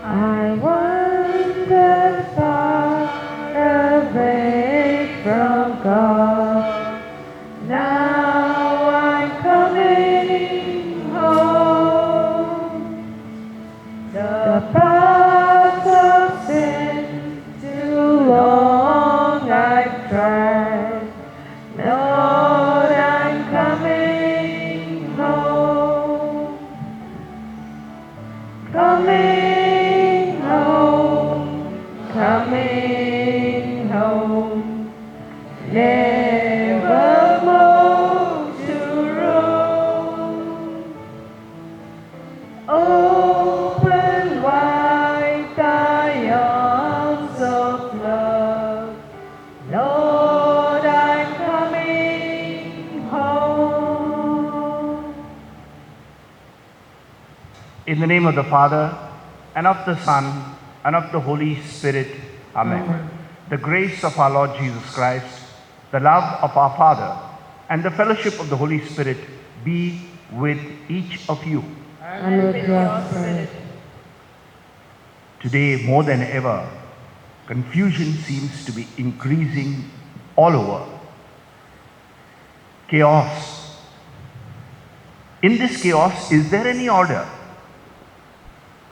I wandered far away from God. Now I'm coming home. The paths of sin too long I've tried. Lord, I'm coming home. Coming home, coming home, never more to roam. Open wide thy arms of love, Lord, I'm coming home. In the name of the Father, and of the Son, and of the Holy Spirit. Amen. The grace of our Lord Jesus Christ, the love of our Father, and the fellowship of the Holy Spirit be with each of you. And with your spirit. Today, more than ever, confusion seems to be increasing all over. Chaos. In this chaos, is there any order?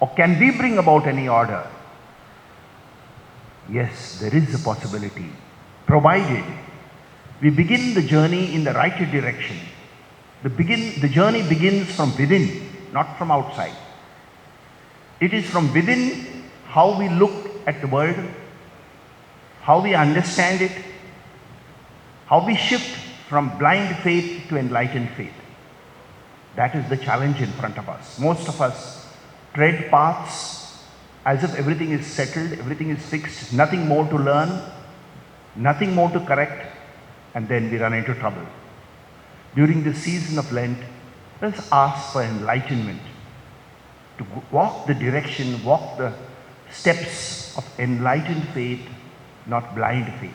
Or can we bring about any order? Yes, there is a possibility, provided we begin the journey in the right direction. The journey begins from within, not from outside. It is from within how we look at the world, how we understand it, how we shift from blind faith to enlightened faith. That is the challenge in front of us. Most of us tread paths as if everything is settled, everything is fixed, nothing more to learn, nothing more to correct, and then we run into trouble. During this season of Lent, let's ask for enlightenment, to walk the direction, walk the steps of enlightened faith, not blind faith.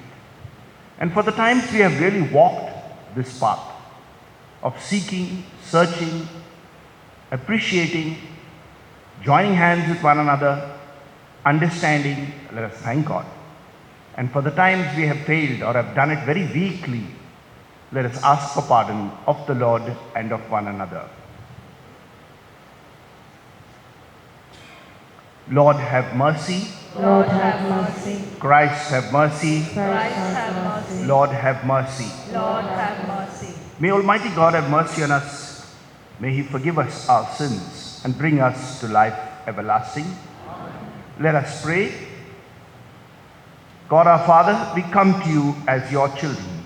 And for the times we have really walked this path of seeking, searching, appreciating, joining hands with one another, understanding, let us thank God. And for the times we have failed or have done it very weakly, let us ask for pardon of the Lord and of one another. Lord, have mercy. Lord, have mercy. Christ, have mercy. Christ, have mercy. Lord, have mercy. Lord, have mercy. May Almighty God have mercy on us. May He forgive us our sins and bring us to life everlasting. Let us pray. God our Father, we come to you as your children.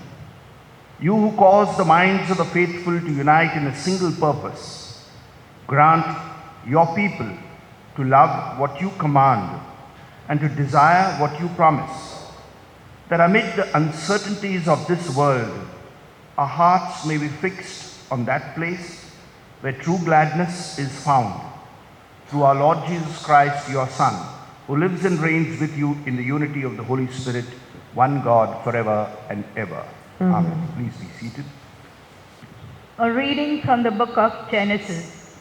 You who cause the minds of the faithful to unite in a single purpose, grant your people to love what you command and to desire what you promise, that amid the uncertainties of this world, our hearts may be fixed on that place where true gladness is found, through our Lord Jesus Christ, your Son, who lives and reigns with you in the unity of the Holy Spirit, one God, forever and ever. Amen. Please be seated. A reading from the book of Genesis.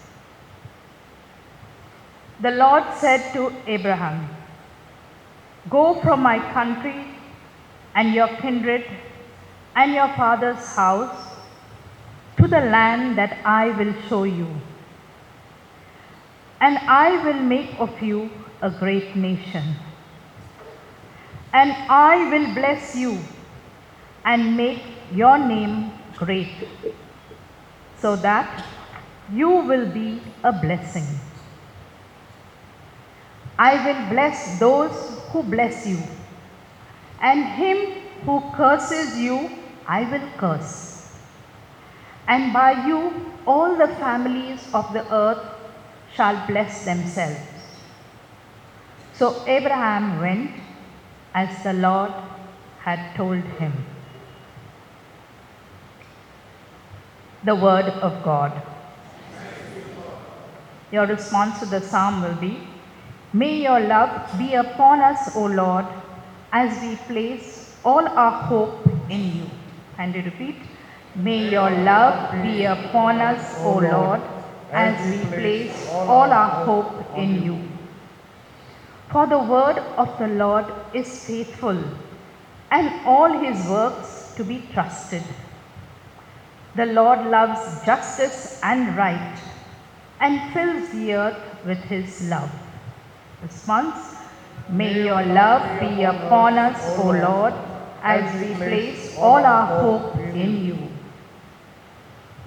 The Lord said to Abraham, "Go from my country and your kindred and your father's house to the land that I will show you. And I will make of you a great nation. And I will bless you and make your name great, so that you will be a blessing. I will bless those who bless you, and him who curses you I will curse. And by you all the families of the earth shall bless themselves." So Abraham went as the Lord had told him. The word of God. Your response to the psalm will be, "May your love be upon us, O Lord, as we place all our hope in you." And you repeat, "May your love be upon us, O Lord, as we place all our hope in you." For the word of the Lord is faithful, and all his works to be trusted. The Lord loves justice and right, and fills the earth with his love. Response: May your love be upon us, O Lord, as we place all our hope in you.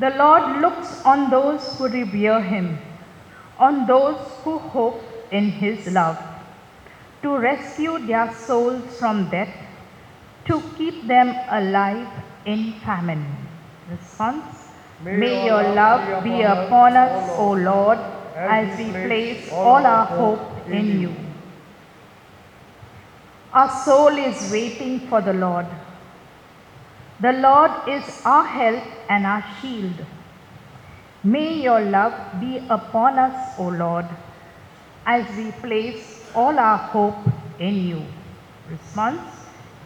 The Lord looks on those who revere him, on those who hope in his love, to rescue their souls from death, to keep them alive in famine. Response: May your love be upon us, O Lord, as we place all our hope in you. Our soul is waiting for the Lord. The Lord is our help and our shield. May your love be upon us, O Lord, as we place all our hope in you. Response: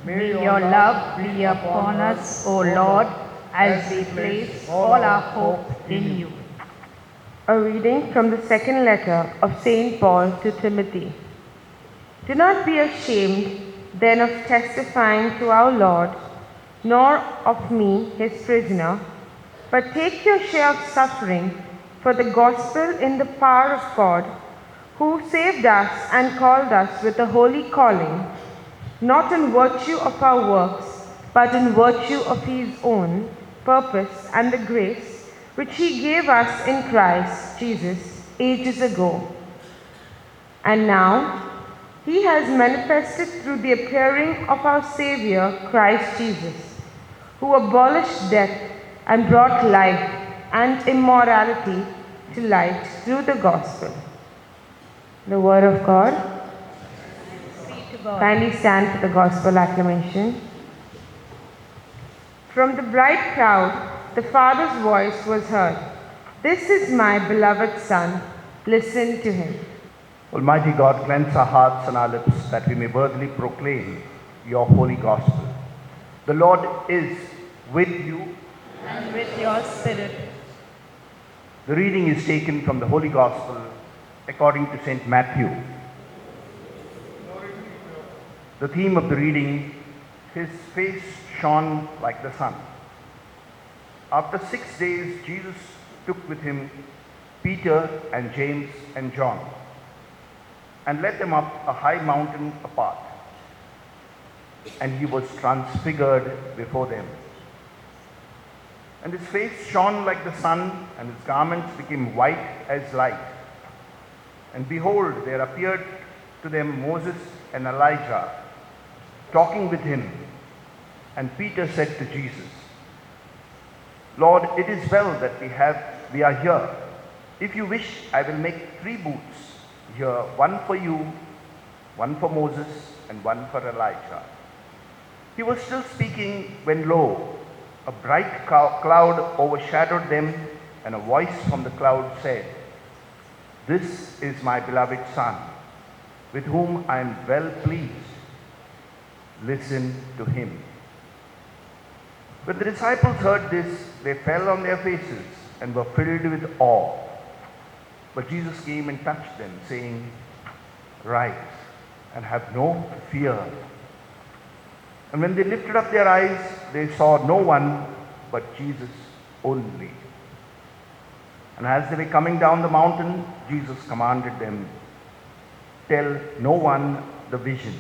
May your love be upon us, O Lord, as we place all our hope in you. A reading from the second letter of St. Paul to Timothy. Do not be ashamed then of testifying to our Lord, nor of me, his prisoner, but take your share of suffering for the gospel in the power of God, who saved us and called us with a holy calling, not in virtue of our works, but in virtue of his own purpose and the grace which he gave us in Christ Jesus ages ago. And now he has manifested through the appearing of our Savior Christ Jesus, who abolished death and brought life and immortality to light through the gospel. The word of God. Be to God. Kindly stand for the gospel acclamation. From the bright crowd, the Father's voice was heard. This is my beloved Son. Listen to him. Almighty God, cleanse our hearts and our lips that we may worthily proclaim your holy gospel. The Lord is with you. And with your spirit. The reading is taken from the Holy Gospel according to St. Matthew. The theme of the reading: his face shone like the sun. After 6 days, Jesus took with him Peter and James and John and led them up a high mountain apart. And he was transfigured before them. And his face shone like the sun, and his garments became white as light. And behold, there appeared to them Moses and Elijah, talking with him. And Peter said to Jesus, Lord, it is well that we are here. If you wish, I will make 3 booths here, one for you, one for Moses, and one for Elijah. He was still speaking when lo, a bright cloud overshadowed them, and a voice from the cloud said, This is my beloved Son, with whom I am well pleased. Listen to him. When the disciples heard this, they fell on their faces and were filled with awe. But Jesus came and touched them, saying, Rise and have no fear. And when they lifted up their eyes, they saw no one but Jesus only. And as they were coming down the mountain, Jesus commanded them, Tell no one the vision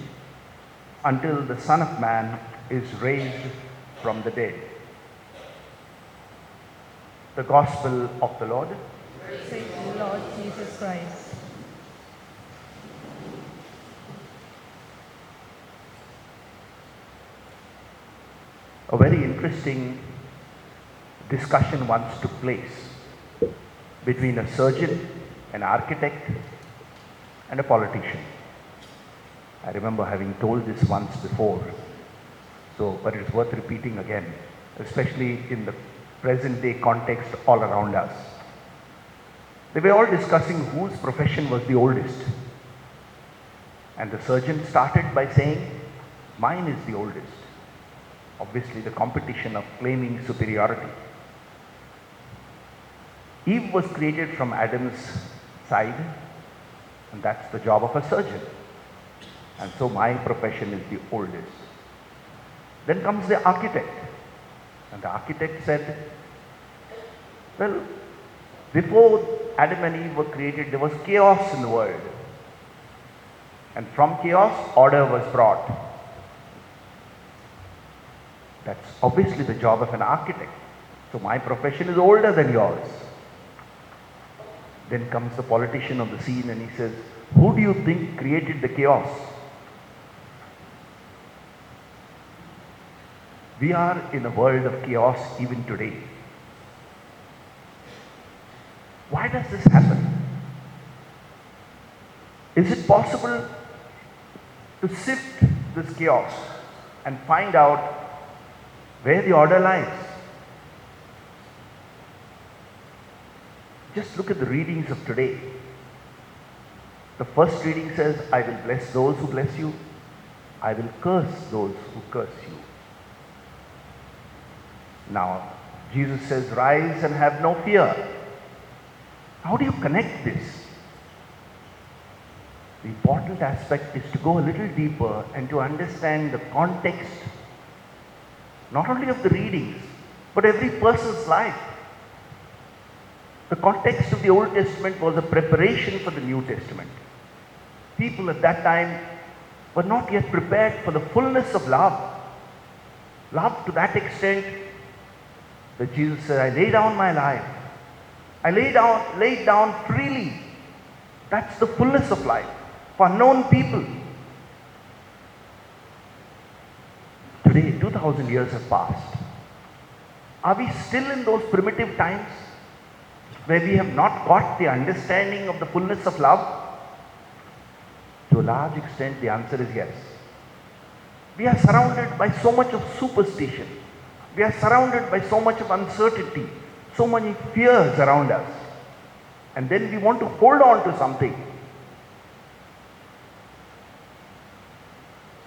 until the Son of Man is raised from the dead. The Gospel of the Lord. Praise you, Lord Jesus Christ. A very interesting discussion once took place between a surgeon, an architect, and a politician. I remember having told this once before, but it's worth repeating again, especially in the present day context all around us. They were all discussing whose profession was the oldest. And the surgeon started by saying, Mine is the oldest. Obviously, the competition of claiming superiority. Eve was created from Adam's side, and that's the job of a surgeon. And so my profession is the oldest. Then comes the architect. And the architect said, well, before Adam and Eve were created, there was chaos in the world. And from chaos, order was brought. That's obviously the job of an architect. So my profession is older than yours. Then comes the politician on the scene and he says, who do you think created the chaos? We are in a world of chaos even today. Why does this happen? Is it possible to sift this chaos and find out where the order lies? Just look at the readings of today. The first reading says, I will bless those who bless you. I will curse those who curse you. Now, Jesus says, rise and have no fear. How do you connect this? The important aspect is to go a little deeper and to understand the context, not only of the readings, but every person's life. The context of the Old Testament was a preparation for the New Testament. People at that time were not yet prepared for the fullness of love. Love to that extent that Jesus said, I lay down my life. I laid down freely. That's the fullness of life for unknown people. Today, 2000 years have passed. Are we still in those primitive times where we have not got the understanding of the fullness of love? To a large extent, the answer is yes. We are surrounded by so much of superstition. We are surrounded by so much of uncertainty, so many fears around us. And then we want to hold on to something.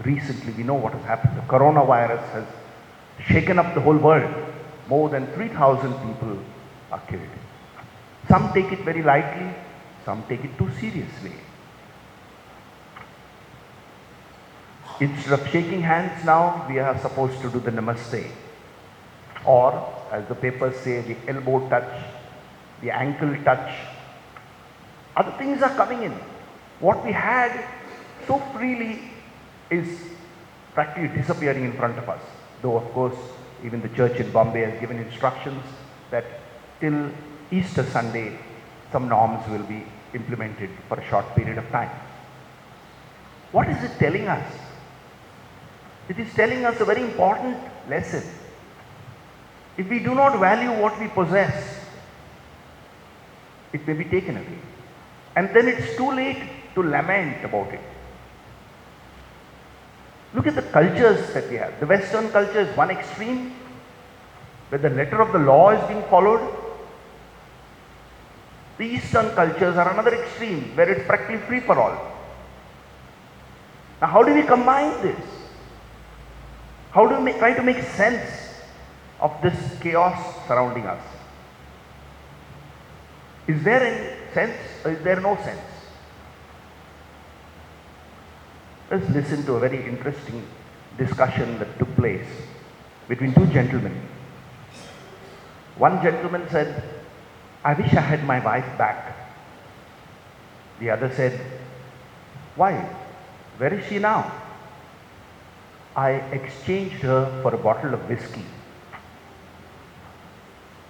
Recently, we know what has happened. The coronavirus has shaken up the whole world. More than 3,000 people are killed. Some take it very lightly, some take it too seriously. Instead of shaking hands now, we are supposed to do the namaste. Or, as the papers say, the elbow touch, the ankle touch. Other things are coming in. What we had so freely is practically disappearing in front of us. Though, of course, even the church in Bombay has given instructions that till Easter Sunday, some norms will be implemented for a short period of time. What is it telling us? It is telling us a very important lesson. If we do not value what we possess, it may be taken away. And then it's too late to lament about it. Look at the cultures that we have. The Western culture is one extreme, where the letter of the law is being followed. The Eastern cultures are another extreme, where it's practically free for all. Now, how do we combine this? How do we try to make sense of this chaos surrounding us? Is there any sense or is there no sense? Let's listen to a very interesting discussion that took place between two gentlemen. One gentleman said, I wish I had my wife back. The other said, why? Where is she now? I exchanged her for a bottle of whiskey.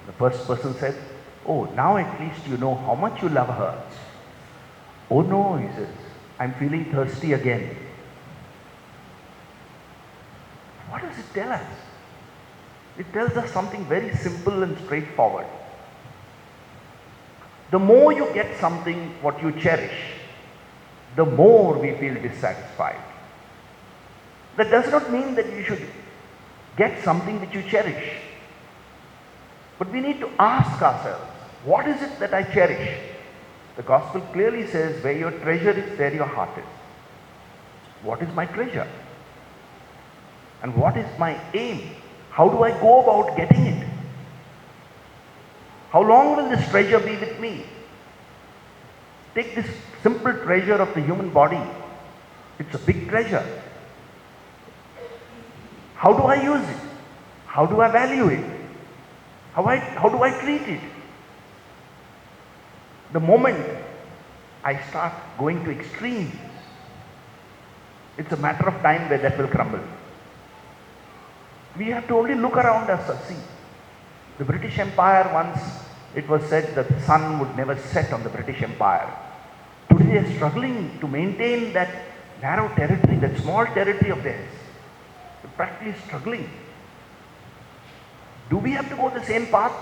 The first person said, oh, now at least you know how much you love her. Oh no, he says, I'm feeling thirsty again. What does it tell us? It tells us something very simple and straightforward. The more you get something what you cherish, the more we feel dissatisfied. That does not mean that you should get something which you cherish. But we need to ask ourselves, what is it that I cherish? The gospel clearly says, where your treasure is, there your heart is. What is my treasure? And what is my aim? How do I go about getting it? How long will this treasure be with me? Take this simple treasure of the human body. It's a big treasure. How do I use it? How do I value it? How do I treat it? The moment I start going to extremes, it's a matter of time where that will crumble. We have to only look around us and see. The British Empire, once it was said that the sun would never set on the British Empire. Today they are struggling to maintain that narrow territory, that small territory of theirs. They're practically struggling. Do we have to go the same path?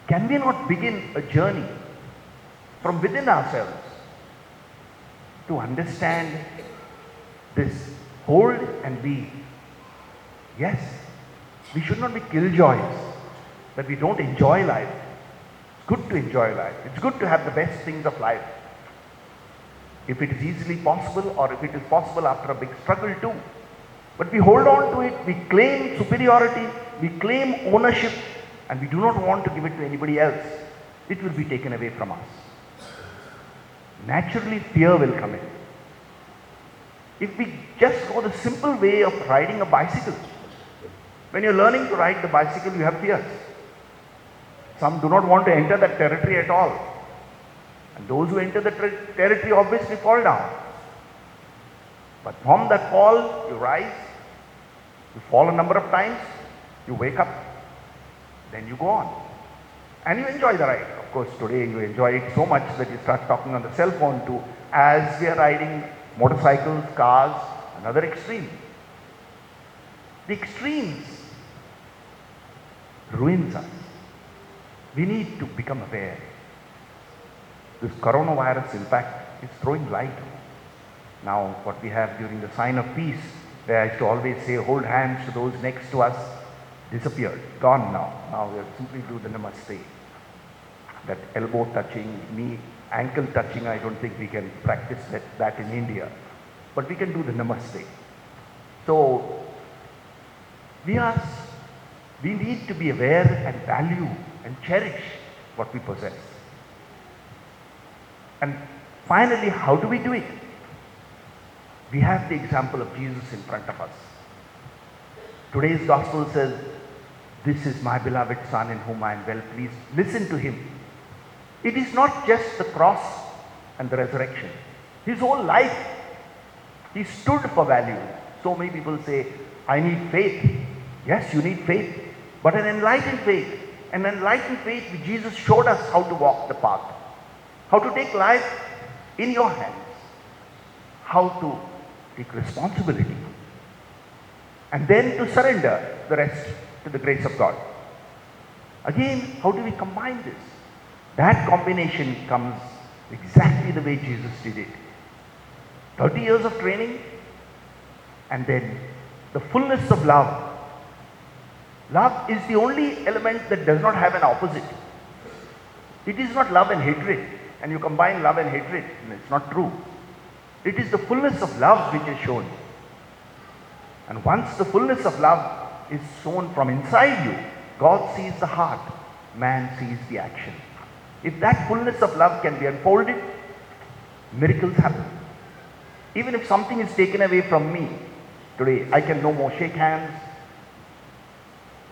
Can we not begin a journey from within ourselves to understand this hold and be? Yes, we should not be killjoys, that we don't enjoy life. It's good to enjoy life. It's good to have the best things of life. If it is easily possible, or if it is possible after a big struggle too. But we hold on to it, we claim superiority, we claim ownership, and we do not want to give it to anybody else. It will be taken away from us. Naturally, fear will come in. If we just go the simple way of riding a bicycle, when you're learning to ride the bicycle, you have fears. Some do not want to enter that territory at all. And those who enter the territory obviously fall down. But from that fall, you rise, you fall a number of times, you wake up, then you go on. And you enjoy the ride. Of course, today you enjoy it so much that you start talking on the cell phone too, as we are riding motorcycles, cars, another extreme. The extremes ruins us. We need to become aware. This coronavirus, in fact, is throwing light. Now, what we have during the sign of peace, where I used to always say, hold hands to those next to us, disappeared, gone now. Now we simply do the namaste. That elbow touching, knee, ankle touching, I don't think we can practice that in India. But we can do the namaste. So, we need to be aware and value and cherish what we possess. And finally, how do we do it? We have the example of Jesus in front of us. Today's gospel says, "This is my beloved Son in whom I am well pleased." Listen to him. It is not just the cross and the resurrection. His whole life, he stood for value. So many people say, I need faith. Yes, you need faith, but an enlightened faith. An enlightened faith, Jesus showed us how to walk the path, how to take life in your hands, how to take responsibility, and then to surrender the rest to the grace of God. Again, how do we combine this? That combination comes exactly the way Jesus did it. 30 years of training, and then the fullness of love. Love is the only element that does not have an opposite. It is not love and hatred, and you combine love and hatred, and it's not true. It is the fullness of love which is shown. And once the fullness of love is shown from inside you, God sees the heart, man sees the action. If that fullness of love can be unfolded, miracles happen. Even if something is taken away from me today, I can no more shake hands.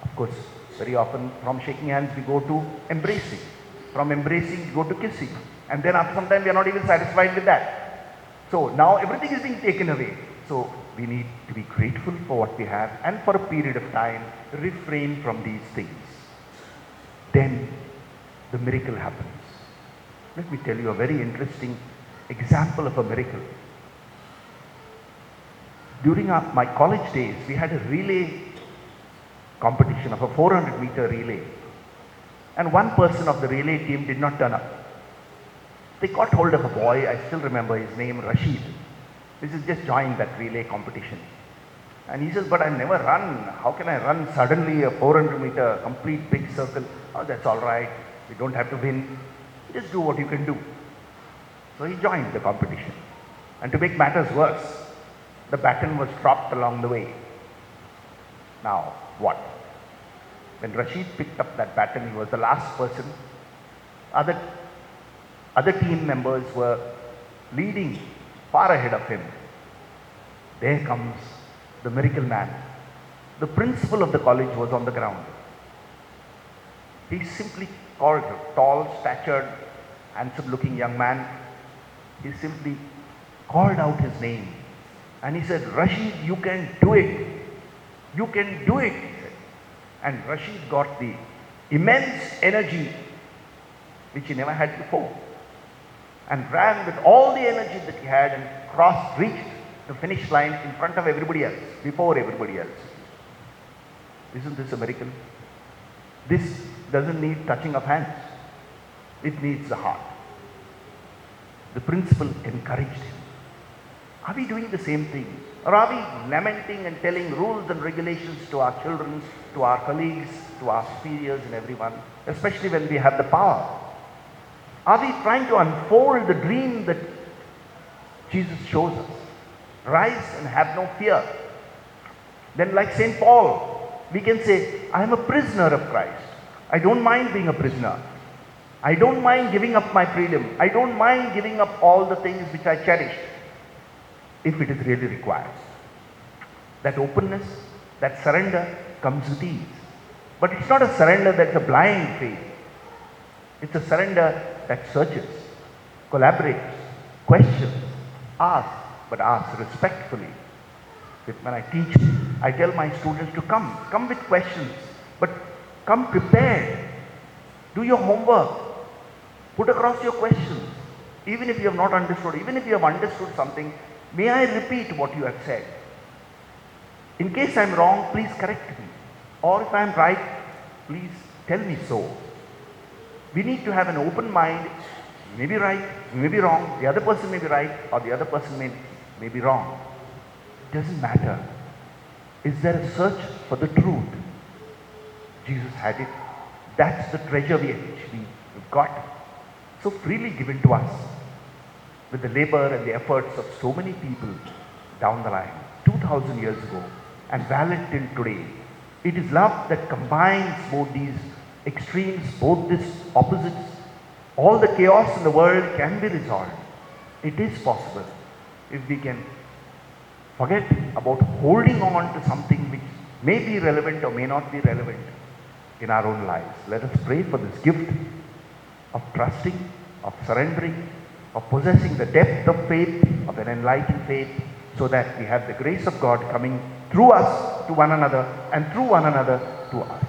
Of course, very often from shaking hands we go to embracing. From embracing we go to kissing. And then after some time we are not even satisfied with that. So now everything is being taken away. So we need to be grateful for what we have, and for a period of time refrain from these things. Then the miracle happens. Let me tell you a very interesting example of a miracle. During my college days, we had a relay competition of a 400-meter relay. And one person of the relay team did not turn up. They got hold of a boy, I still remember his name, Rashid. This is just joined that relay competition. And he says, but I never run. How can I run suddenly a 400-meter complete big circle? Oh, that's all right. You don't have to win. Just do what you can do. So he joined the competition. And to make matters worse, the baton was dropped along the way. Now, what? When Rashid picked up that baton, he was the last person. Other team members were leading far ahead of him, there comes the miracle man. The principal of the college was on the ground. He simply called him, tall, statured, handsome-looking young man. He simply called out his name and he said, "Rashid, you can do it. You can do it," he said. And Rashid got the immense energy which he never had before and ran with all the energy that he had and reached the finish line in front of everybody else, before everybody else. Isn't this a miracle? This doesn't need touching of hands. It needs the heart. The principal encouraged him. Are we doing the same thing? Or are we lamenting and telling rules and regulations to our children, to our colleagues, to our superiors and everyone, especially when we have the power? Are we trying to unfold the dream that Jesus shows us? Rise and have no fear. Then like St. Paul, we can say, I am a prisoner of Christ. I don't mind being a prisoner. I don't mind giving up my freedom. I don't mind giving up all the things which I cherished, if it is really required. That openness, that surrender comes with ease. But it's not a surrender that's a blind faith. It's a surrender that searches, collaborates, questions, asks, but asks respectfully. When I teach, I tell my students to come with questions, but come prepared. Do your homework. Put across your questions. Even if you have not understood, even if you have understood something, may I repeat what you have said? In case I am wrong, please correct me. Or if I am right, please tell me so. We need to have an open mind. We may be right, we may be wrong, the other person may be right, or the other person may be wrong. It doesn't matter. Is there a search for the truth? Jesus had it. That's the treasure we've got. So freely given to us with the labor and the efforts of so many people down the line, 2000 years ago, and valid till today. It is love that combines both these extremes, both these opposites. All the chaos in the world can be resolved. It is possible if we can forget about holding on to something which may be relevant or may not be relevant in our own lives. Let us pray for this gift of trusting, of surrendering, of possessing the depth of faith, of an enlightened faith, so that we have the grace of God coming through us to one another and through one another to us.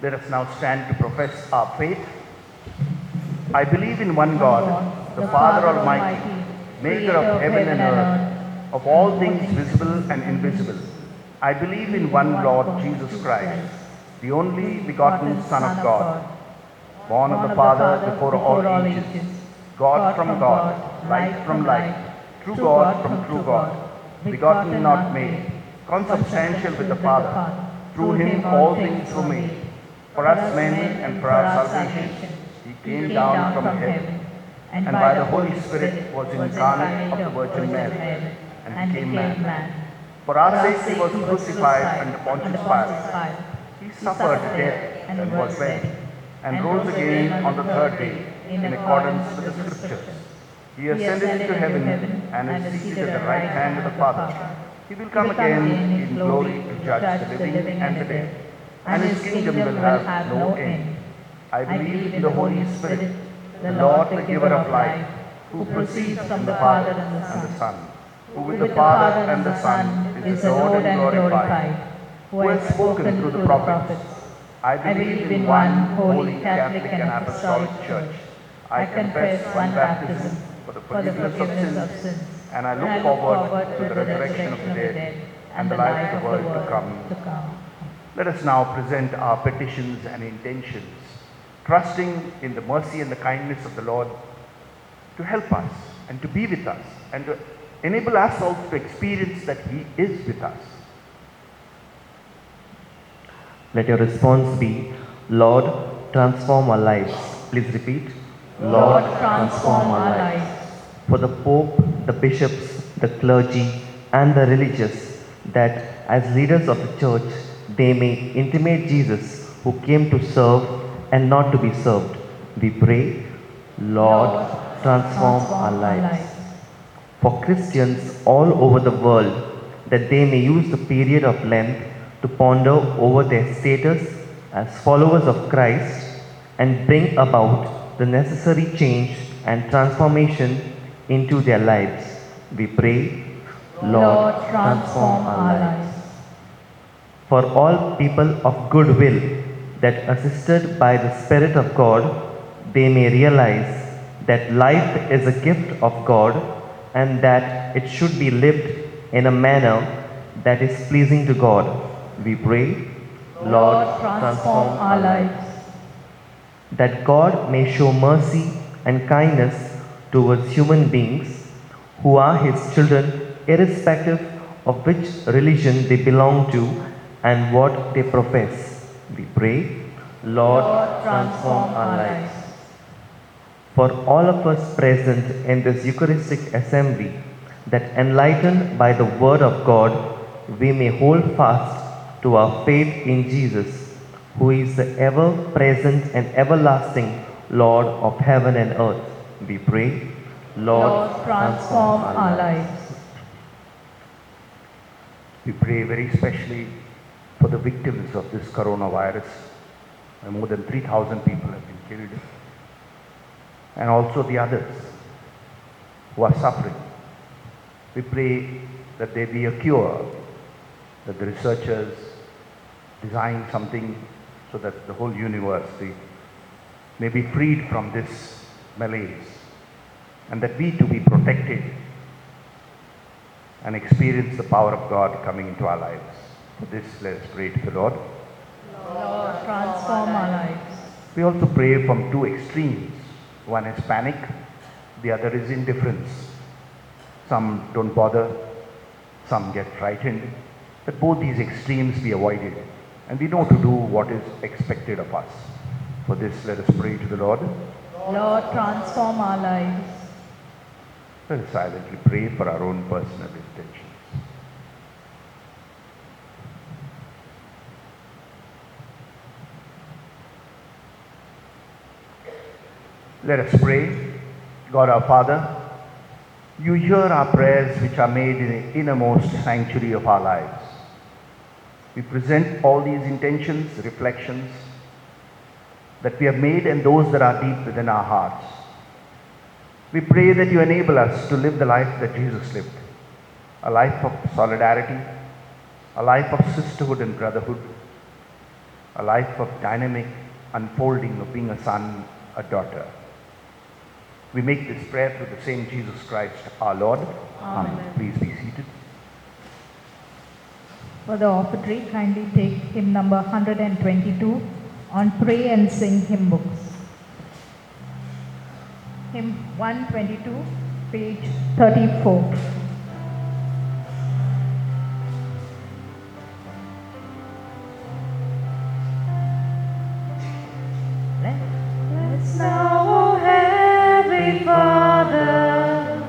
Let us now stand to profess our faith. I believe in one God, the Father Almighty, maker of heaven and earth, of all things visible and invisible. I believe in one Lord Jesus Christ, the only begotten Son of God, born of the Father before all ages, God from God, light from light, true God from true God, begotten not made, consubstantial with the Father. Through him all things were made. For us men and for our salvation, he came down from heaven, and by the Holy Spirit was incarnate of the Virgin Mary, and became man. For our sake he was crucified under Pontius Pilate. He suffered death and was buried, and rose again on the third day, in accordance with the Scriptures. He ascended into heaven, and is seated at the right hand of the Father. He will come again in glory to judge the living and the dead, and his kingdom will have no end. I believe in the Holy Spirit, the Lord, the giver of life, who proceeds from the Father and the Son, who with the Father and the Son is adored and glorified, who has spoken through the prophets. I believe in one holy Catholic and Apostolic Church. I confess one baptism for the forgiveness of sins, and I look forward to the resurrection of the dead and the life of the world to come. Let us now present our petitions and intentions, trusting in the mercy and the kindness of the Lord to help us and to be with us and to enable us also to experience that He is with us. Let your response be, Lord, transform our lives. Please repeat. Lord, transform our lives. For the Pope, the bishops, the clergy, and the religious, that as leaders of the Church, they may intimate Jesus, who came to serve and not to be served. We pray, Lord, transform our lives. For Christians all over the world, that they may use the period of Lent to ponder over their status as followers of Christ and bring about the necessary change and transformation into their lives. We pray, Lord, transform our lives. For all people of good will, that assisted by the Spirit of God, they may realize that life is a gift of God and that it should be lived in a manner that is pleasing to God. We pray, Lord, transform our lives. That God may show mercy and kindness towards human beings who are His children, irrespective of which religion they belong to and what they profess. We pray, Lord, transform our lives. For all of us present in this Eucharistic assembly, that enlightened by the Word of God, we may hold fast to our faith in Jesus, who is the ever-present and everlasting Lord of heaven and earth. We pray, Lord, transform our lives. We pray very specially for the victims of this coronavirus. More than 3,000 people have been killed. And also the others who are suffering. We pray that there be a cure, that the researchers design something so that the whole universe may be freed from this malaise, and that we too be protected and experience the power of God coming into our lives. For this, let us pray to the Lord. Lord, transform our lives. We also pray from two extremes. One is panic, the other is indifference. Some don't bother, some get frightened. But both these extremes be avoided, and we know to do what is expected of us. For this, let us pray to the Lord. Lord, transform our lives. Let us silently pray for our own personal intentions. Let us pray. God our Father, you hear our prayers which are made in the innermost sanctuary of our lives. We present all these intentions, reflections that we have made and those that are deep within our hearts. We pray that you enable us to live the life that Jesus lived, a life of solidarity, a life of sisterhood and brotherhood, a life of dynamic unfolding of being a son, a daughter. We make this prayer through the same Jesus Christ, our Lord. Amen. Please be seated. For the offertory, kindly take hymn number 122 on Pray and Sing hymn books. Hymn 122, page 34. Let's now, O Heavenly Father,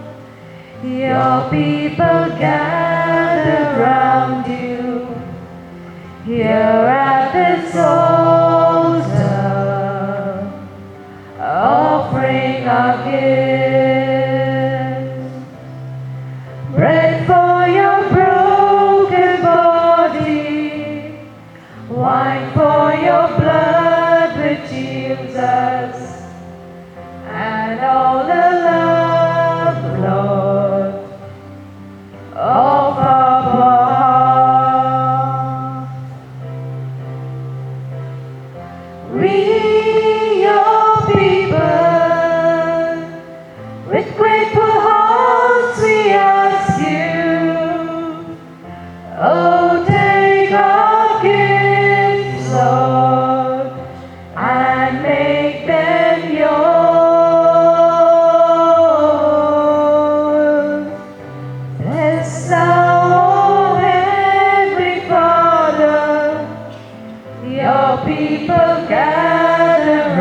your people gather round you here at this altar, offering our gifts, bread for your broken body, wine for your blood which heals us, and all the love, Lord, of our heart. We, your people, with grateful hearts we ask you, oh, take our gifts, Lord, and make them yours. Bless thou, O Heavenly Father, your people gather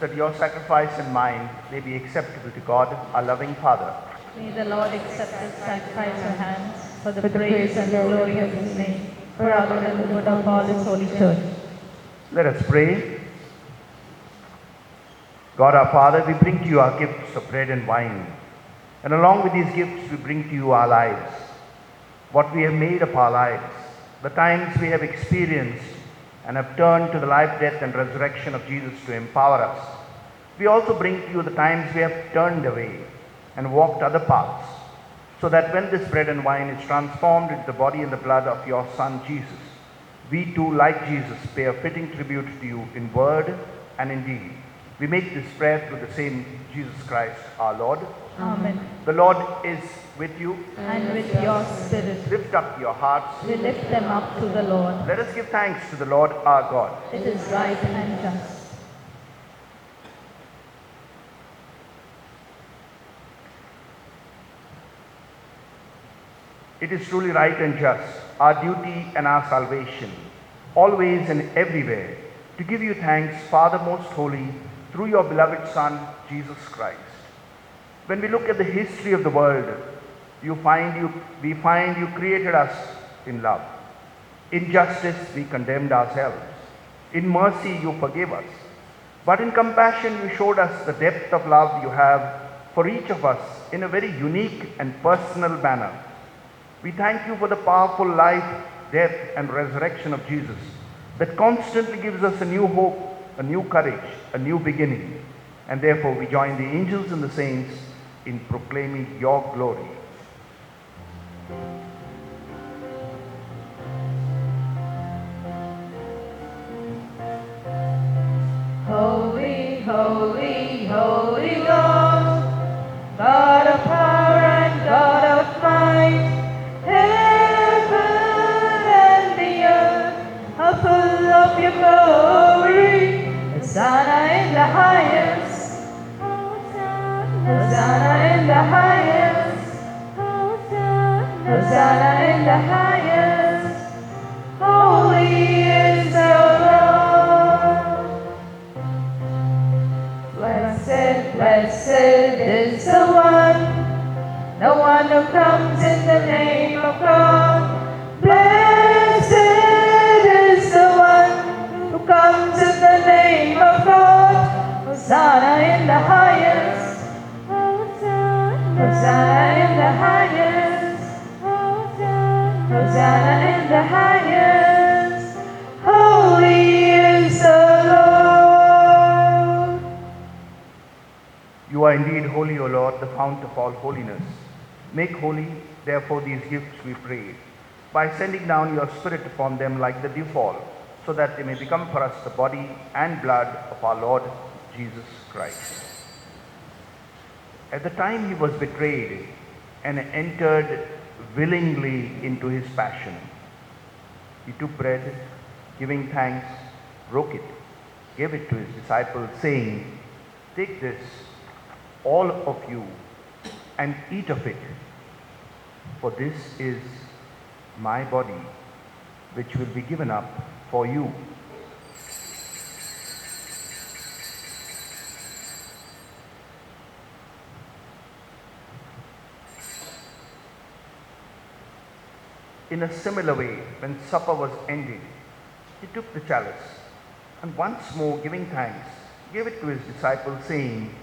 that your sacrifice and mine may be acceptable to God, our loving Father. May the Lord accept this sacrifice of hands for the praise and glory of his name, for our good and the good of all his holy church. Let us pray. God our Father, we bring to you our gifts of bread and wine, and along with these gifts we bring to you our lives, what we have made of our lives, the times we have experienced and have turned to the life, death and resurrection of Jesus to empower us. We also bring to you the times we have turned away and walked other paths, so that when this bread and wine is transformed into the body and the blood of your Son Jesus, we too, like Jesus, pay a fitting tribute to you in word and in deed. We make this prayer through the same Jesus Christ our Lord. Amen. The Lord is with you. And with your spirit, Lift up your hearts. we lift them up to the Lord. Let us give thanks to the Lord our God. It is right and just. It is truly right and just, our duty and our salvation, always and everywhere, to give you thanks, Father most holy, through your beloved Son, Jesus Christ. When we look at the history of the world, we find you created us in love. In justice, we condemned ourselves. In mercy, you forgave us. But in compassion, you showed us the depth of love you have for each of us in a very unique and personal manner. We thank you for the powerful life, death, and resurrection of Jesus that constantly gives us a new hope, a new courage, a new beginning. And therefore, we join the angels and the saints in proclaiming your glory. Holy, holy, holy Lord, God of power and God of might, heaven and the earth are full of your glory. Hosanna in the highest, Hosanna in the highest, Hosanna in the highest. Holy is the Lord. Blessed, blessed is the one who comes in the name of God. Blessed is the one who comes in the name of God. Hosanna in the highest, Hosanna in the highest, Hosanna in the highest. Holy is the Lord. You are indeed holy, O Lord, the fount of all holiness. Make holy, therefore, these gifts, we pray, by sending down your Spirit upon them like the dewfall, so that they may become for us the body and blood of our Lord Jesus Christ. At the time he was betrayed and entered willingly into his passion, he took bread, giving thanks, broke it, gave it to his disciples, saying, "Take this, all of you, and eat of it, for this is my body, which will be given up for you." In a similar way, when supper was ended, he took the chalice, and once more giving thanks, gave it to his disciples, saying,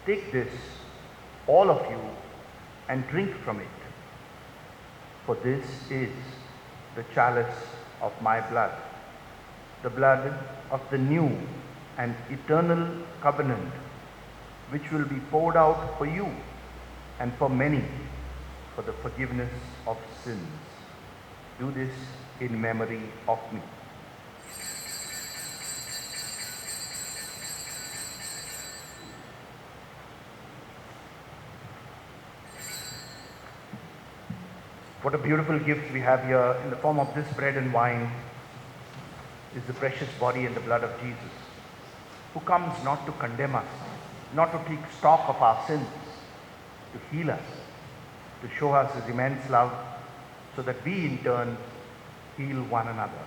"Take this, all of you, and drink from it, for this is the chalice of my blood, the blood of the new and eternal covenant, which will be poured out for you and for many for the forgiveness of sins. Do this in memory of me." What a beautiful gift we have here in the form of this bread and wine is the precious body and the blood of Jesus, who comes not to condemn us, not to take stock of our sins, to heal us, to show us his immense love, so that we in turn heal one another.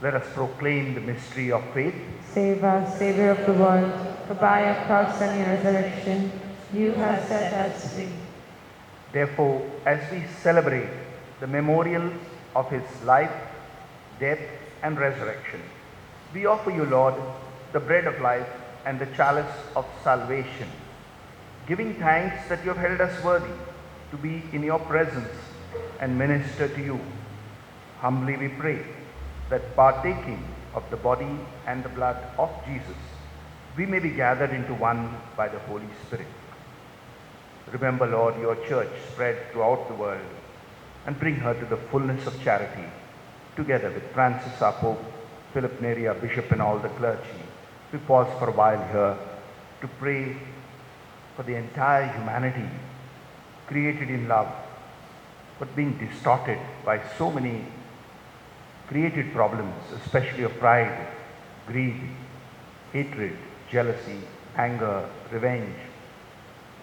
Let us proclaim the mystery of faith. Save us, Savior of the world, for by your cross and your resurrection, you have set us free. Therefore, as we celebrate the memorial of his life, death, and resurrection, we offer you, Lord, the bread of life and the chalice of salvation, giving thanks that you have held us worthy to be in your presence and minister to you. Humbly we pray that partaking of the body and the blood of Jesus, we may be gathered into one by the Holy Spirit. Remember, Lord, your church spread throughout the world and bring her to the fullness of charity, together with Francis our Pope, Philip Neri our Bishop, and all the clergy. We pause for a while here to pray for the entire humanity, created in love, but being distorted by so many created problems, especially of pride, greed, hatred, jealousy, anger, revenge.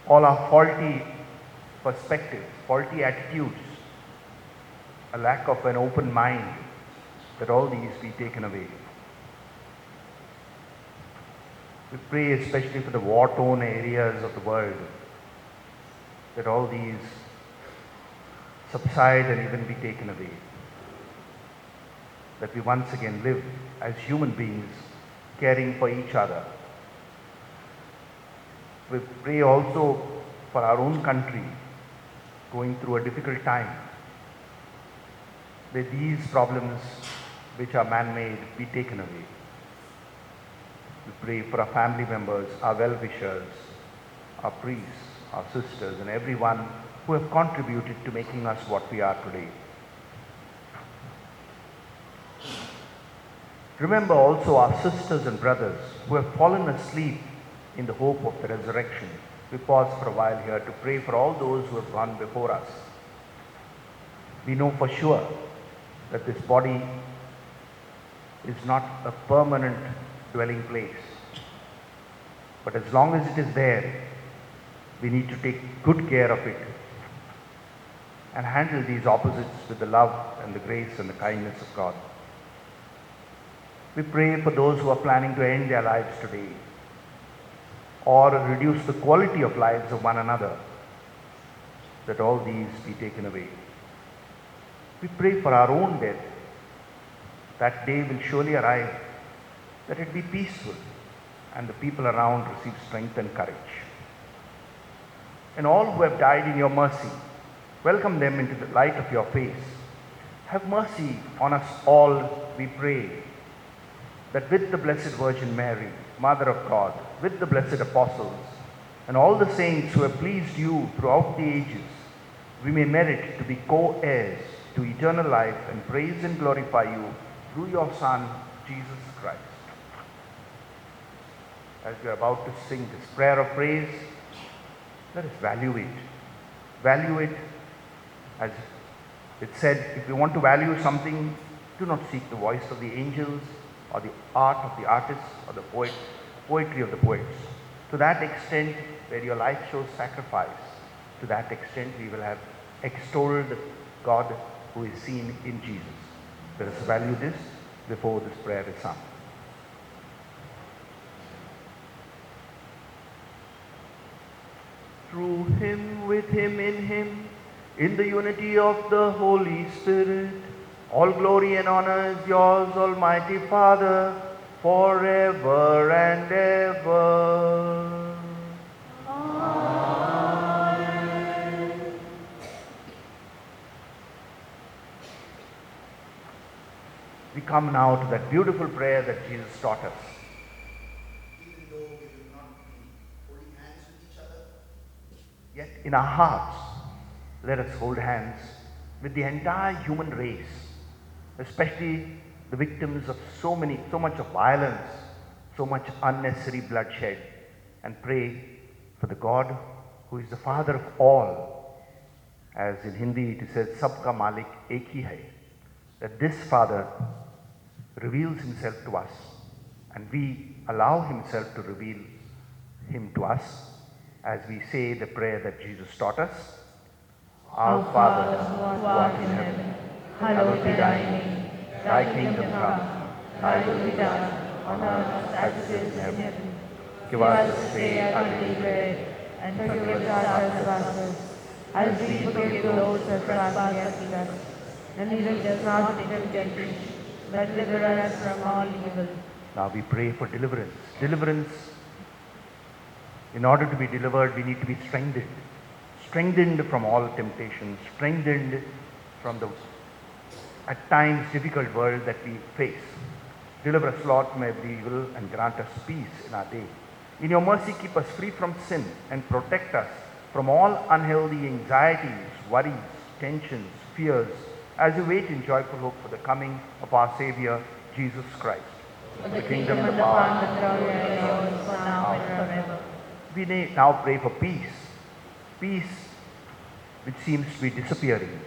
All our faulty perspectives, faulty attitudes, a lack of an open mind, that all these be taken away. We pray especially for the war-torn areas of the world, that all these subside and even be taken away. That we once again live as human beings, caring for each other. We pray also for our own country, going through a difficult time, that these problems which are man-made be taken away. We pray for our family members, our well-wishers, our priests, our sisters, and everyone who have contributed to making us what we are today. Remember also our sisters and brothers who have fallen asleep in the hope of the resurrection. We pause for a while here to pray for all those who have gone before us. We know for sure that this body is not a permanent dwelling place. But as long as it is there, we need to take good care of it and handle these opposites with the love and the grace and the kindness of God. We pray for those who are planning to end their lives today or reduce the quality of lives of one another, that all these be taken away. We pray for our own death. That day will surely arrive, that it be peaceful and the people around receive strength and courage. And all who have died in your mercy, welcome them into the light of your face. Have mercy on us all, we pray, that with the Blessed Virgin Mary, Mother of God, with the blessed apostles, and all the saints who have pleased you throughout the ages, we may merit to be co-heirs to eternal life and praise and glorify you through your Son, Jesus Christ. As we are about to sing this prayer of praise, let us value it. Value it, as it said, if we want to value something, do not seek the voice of the angels or the art of the artists or the poetry of the poets. To that extent, where your life shows sacrifice, to that extent we will have extolled God who is seen in Jesus. Let us value this before this prayer is sung. Through him, with him, in the unity of the Holy Spirit, all glory and honor is yours, Almighty Father, forever and ever. Amen. We come now to that beautiful prayer that Jesus taught us. Even though we will not be holding hands with each other, yet in our hearts, let us hold hands with the entire human race, especially the victims of so much of violence, so much unnecessary bloodshed, and pray for the God who is the Father of all. As in Hindi it says, Sabka Malik Ek Hi Hai, that this Father reveals himself to us, and we allow himself to reveal him to us as we say the prayer that Jesus taught us. Our Father, who art in heaven, hallowed be thy name. Thy kingdom come, Thy will be done on earth as it is in heaven. Give us this day our daily bread, and forgive us our trespasses, as we forgive those who trespass against us. And lead us not into temptation, but deliver us from all evil. Now we pray for deliverance. Deliverance, in order to be delivered, we need to be strengthened. Strengthened from all temptations, strengthened from the, at times, difficult world that we face. Deliver us, Lord, from every evil and grant us peace in our day. In your mercy, keep us free from sin and protect us from all unhealthy anxieties, worries, tensions, fears, as we wait in joyful hope for the coming of our Savior, Jesus Christ. For the kingdom and the power and the glory are yours, for now and forever. We may now pray for peace. Peace which seems to be disappearing,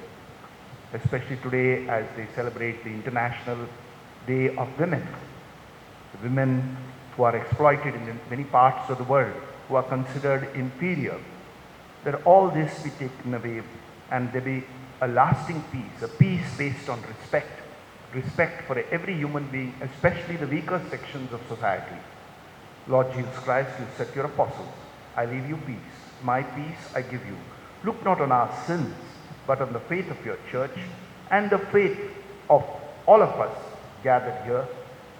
especially today as they celebrate the International Day of Women. The women who are exploited in many parts of the world, who are considered inferior. That all this be taken away and there be a lasting peace, a peace based on respect. Respect for every human being, especially the weaker sections of society. Lord Jesus Christ, you said to your apostles, I leave you peace. My peace I give you. Look not on our sins, but on the faith of your church and the faith of all of us gathered here,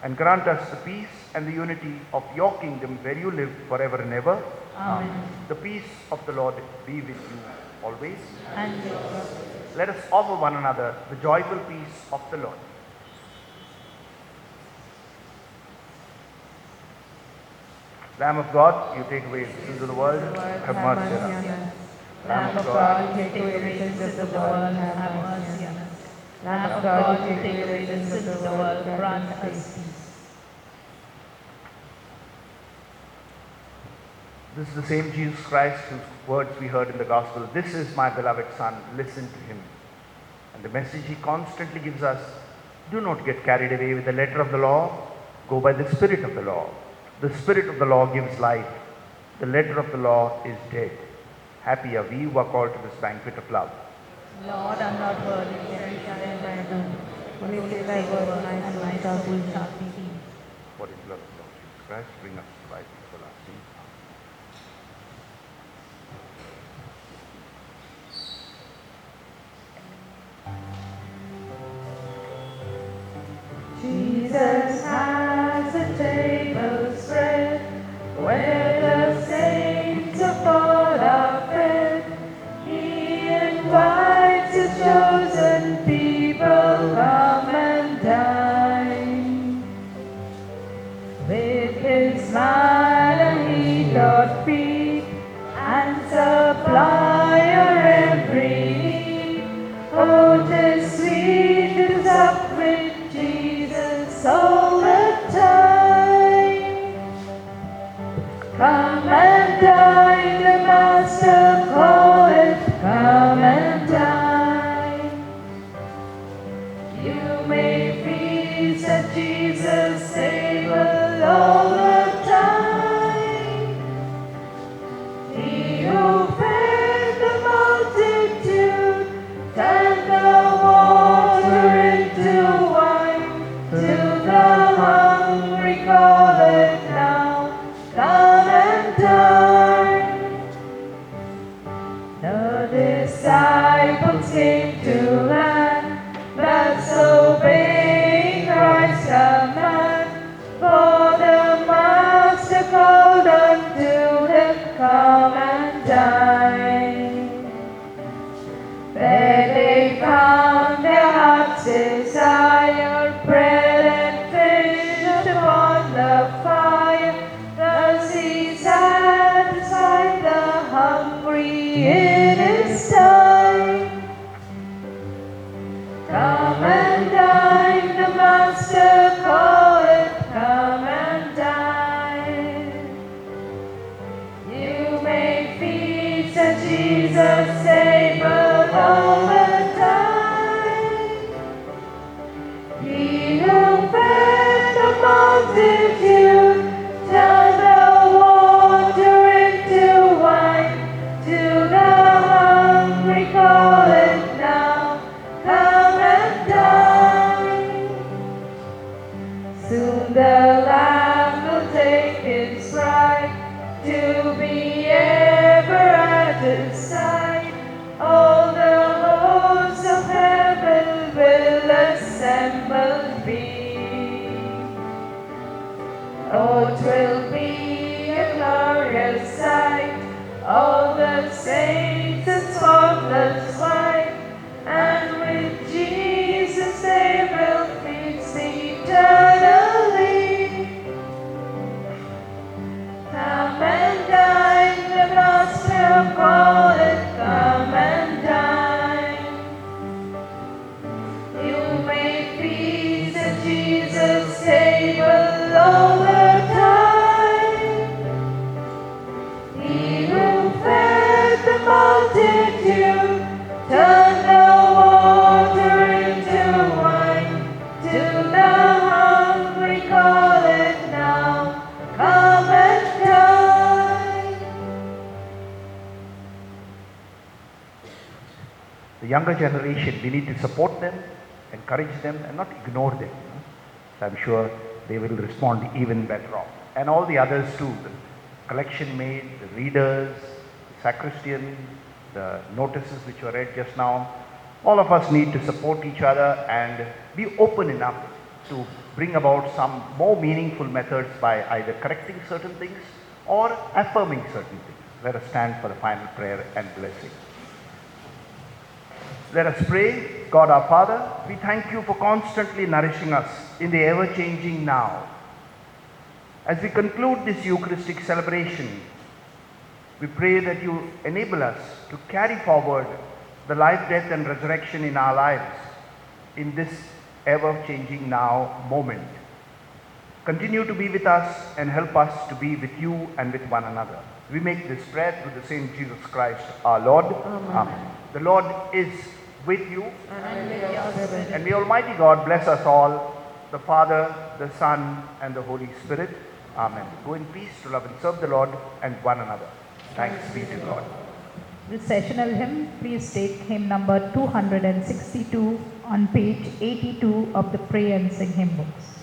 and grant us the peace and the unity of your kingdom where you live forever and ever. Amen. The peace of the Lord be with you always. And with us. Let us offer one another the joyful peace of the Lord. Lamb of God, you take away the sins of the world, have mercy on us. Lamb of God, you take away the sins of the world, have mercy on us. Lamb of God, you take away the sins of the world, grant us peace. This is the same Jesus Christ whose words we heard in the Gospel. This is my beloved Son, listen to him. And the message he constantly gives us, do not get carried away with the letter of the law, go by the spirit of the law. The spirit of the law gives life. The letter of the law is dead. Happy are we who are called to this banquet of love. Lord, I'm not worthy to enter thy home. Only say thy word, and my soul shall be healed. For his blood of Lord Jesus Christ, bring us to life everlasting. Jesus has a table spread where the saints of God are fed. He invites his chosen people, come and dine. With his smile he doth feed and supply your every need. Oh, 'tis sweet to sup with Jesus all the time. Come and dine, the Master calleth, come and dine. You may feast at Jesus' table all the time. He who fed the multitude turned the water into wine. To the hungry calleth now, come and dine. The disciples came to learn, that's obeying Christ's command. For the Master called unto them, come and dine. There they found their heart's desire, bread and fish upon the fire. Thus he satisfied the hungry in his time. Come and dine, the Master calleth, come and dine. You may feast at Jesus' table all the time. He who fed the multitude turned the water into wine. To the hungry calleth now, come and dine. will be ever at his side. All the hosts of heaven will assemble be. Oh, 'twill be a glorious sight, all the saints in spotless white, and with Jesus they will feast eternally. Come and dine, the gospel calleth, come and dine. You may feast at Jesus' table all the time. He who fed the multitude, turned the water into wine, to the hungry call it now, come and dine. The younger generation, we need to support them, encourage them, and not ignore them. So I'm sure they will respond even better off. And all the others too, the collection made, the readers, the sacristian, the notices which were read just now. All of us need to support each other and be open enough to bring about some more meaningful methods by either correcting certain things or affirming certain things. Let us stand for the final prayer and blessing. Let us pray. God our Father, we thank you for constantly nourishing us in the ever-changing now. As we conclude this Eucharistic celebration, we pray that you enable us to carry forward the life, death and resurrection in our lives in this ever-changing now moment. Continue to be with us and help us to be with you and with one another. We make this prayer through the same Jesus Christ our Lord. Amen. The Lord is with you. And may Almighty God bless us all, the Father, the Son and the Holy Spirit. Amen. Go in peace to love and serve the Lord and one another. Thanks be to God. The sessional hymn, please take hymn number 262 on page 82 of the Pray and Sing hymn books.